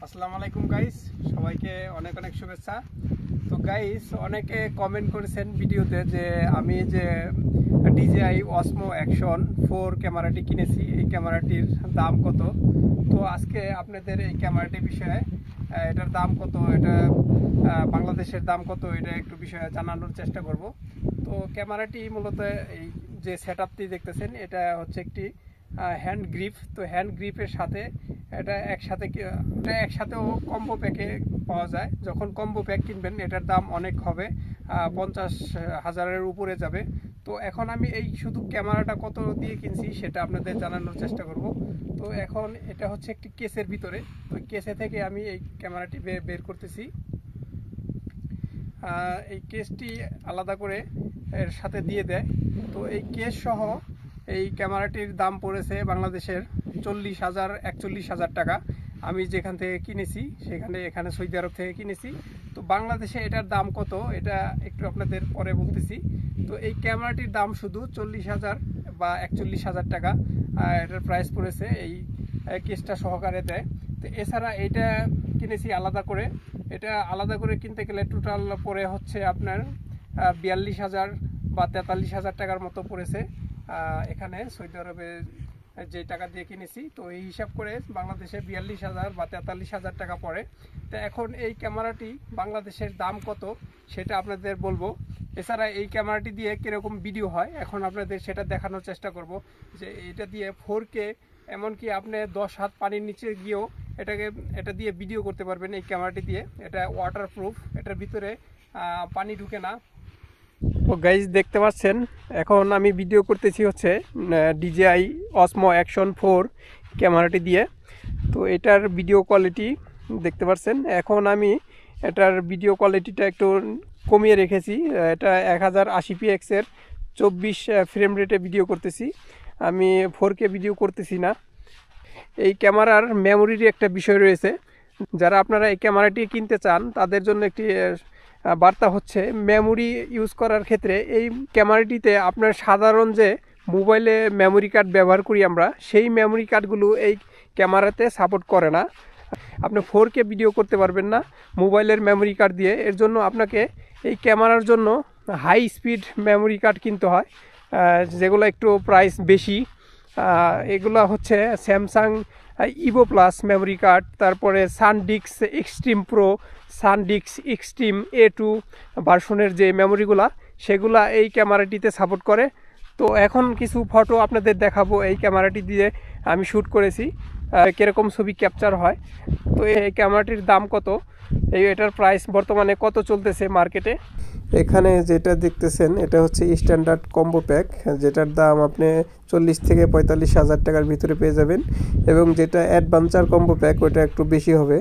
আসসালামু আলাইকুম গাইস, সবাইকে অনেক অনেক শুভেচ্ছা। তো গাইস, অনেকে কমেন্ট করেছেন ভিডিওতে যে আমি যে DJI Osmo Action 4 ক্যামেরাটি কিনেছি, এই ক্যামেরাটির দাম কত। তো আজকে আপনাদের এই ক্যামেরাটির বিষয়ে এটার দাম কত, এটা বাংলাদেশের দাম কত, এটা একটু বিষয়ে জানানোর চেষ্টা করব। তো ক্যামেরাটি মূলত এই যে সেটআপটি দেখতেছেন, এটা হচ্ছে একটি হ্যান্ড গ্রিপ। তো হ্যান্ড গ্রিপের সাথে এটা একসাথেও কম্বো প্যাকে পাওয়া যায়। যখন কম্বো প্যাক কিনবেন এটার দাম অনেক হবে, 50,000-এর উপরে যাবে। তো এখন আমি এই শুধু ক্যামেরাটা কত দিয়ে কিনছি সেটা আপনাদের জানানোর চেষ্টা করব। তো এখন এটা হচ্ছে একটি কেসের ভিতরে, তো কেসে থেকে আমি এই ক্যামেরাটি বের করতেছি। এই কেসটি আলাদা করে এর সাথে দিয়ে দেয়। তো এই কেস সহ এই ক্যামেরাটির দাম পড়েছে বাংলাদেশের 40,000-41,000 টাকা। আমি যেখান থেকে কিনেছি এখানে সৌদি আরব থেকে কিনেছি। তো বাংলাদেশে এটার দাম কত এটা একটু আপনাদের পরে বলতেছি। তো এই ক্যামেরাটির দাম শুধু 40,000 বা 41,000 টাকা এটার প্রাইস পড়েছে, এই কেসটা সহকারে দেয়। তো এছাড়া এটা কিনেছি আলাদা করে। এটা আলাদা করে কিনতে গেলে টোটাল পড়ে হচ্ছে আপনার 42,000 বা 43,000 টাকার মতো পড়েছে এখানে সৌদি আরবে যে টাকা দিয়ে কিনেছি। তো এই হিসাব করে বাংলাদেশে 42,000 বা 43,000 টাকা পড়ে। তো এখন এই ক্যামেরাটি বাংলাদেশের দাম কত সেটা আপনাদের বলবো। এছাড়া এই ক্যামেরাটি দিয়ে কীরকম ভিডিও হয় এখন আপনাদের সেটা দেখানোর চেষ্টা করব। যে এটা দিয়ে 4K, এমনকি আপনি 10 হাত পানির নিচে গিয়েও এটা দিয়ে ভিডিও করতে পারবেন এই ক্যামেরাটি দিয়ে। এটা ওয়াটারপ্রুফ, এটার ভিতরে পানি ঢুকে না। তো গাইজ দেখতে পাচ্ছেন এখন আমি ভিডিও করতেছি হচ্ছে DJI Osmo Action 4 ক্যামেরাটি দিয়ে। তো এটার ভিডিও কোয়ালিটি দেখতে পাচ্ছেন। এখন আমি এটার ভিডিও কোয়ালিটিটা একটু কমিয়ে রেখেছি। এটা 1080px এর 24 ফ্রেম রেটে ভিডিও করতেছি, আমি 4K ভিডিও করতেছি না। এই ক্যামেরার মেমোরির একটা বিষয় রয়েছে। যারা আপনারা এই ক্যামেরাটি কিনতে চান তাদের জন্য একটি বার্তা হচ্ছে, মেমোরি ইউজ করার ক্ষেত্রে এই ক্যামেরাটিতে আপনার সাধারণ যে মোবাইলে মেমোরি কার্ড ব্যবহার করি আমরা, সেই মেমোরি কার্ডগুলো এই ক্যামেরাতে সাপোর্ট করে না। আপনি 4K ভিডিও করতে পারবেন না মোবাইলের মেমোরি কার্ড দিয়ে। এর জন্য আপনাকে এই ক্যামেরার জন্য হাই স্পিড মেমোরি কার্ড কিনতে হয়, যেগুলো একটু প্রাইস বেশি। এগুলো হচ্ছে Samsung Evo Plus memory card, তারপরে SanDisk Extreme Pro, SanDisk Extreme A2 ভার্সনের যে মেমোরিগুলা, সেগুলা এই ক্যামেরাটিতে সাপোর্ট করে। তো এখন কিছু ফটো আপনাদের দেখাবো এই ক্যামেরাটি দিয়ে আমি শ্যুট করেছি, কীরকম ছবি ক্যাপচার হয়। তো এই ক্যামেরাটির দাম কত, এটার প্রাইস বর্তমানে কত চলতেছে মার্কেটে। এখানে যেটা দেখতেছেন এটা হচ্ছে স্ট্যান্ডার্ড কম্বো প্যাক, যেটার দাম আপনি 40 থেকে 45,000 টাকার ভিতরে পেয়ে যাবেন। এবং যেটা অ্যাডভেঞ্চার কম্বো প্যাক ওটা একটু বেশি হবে,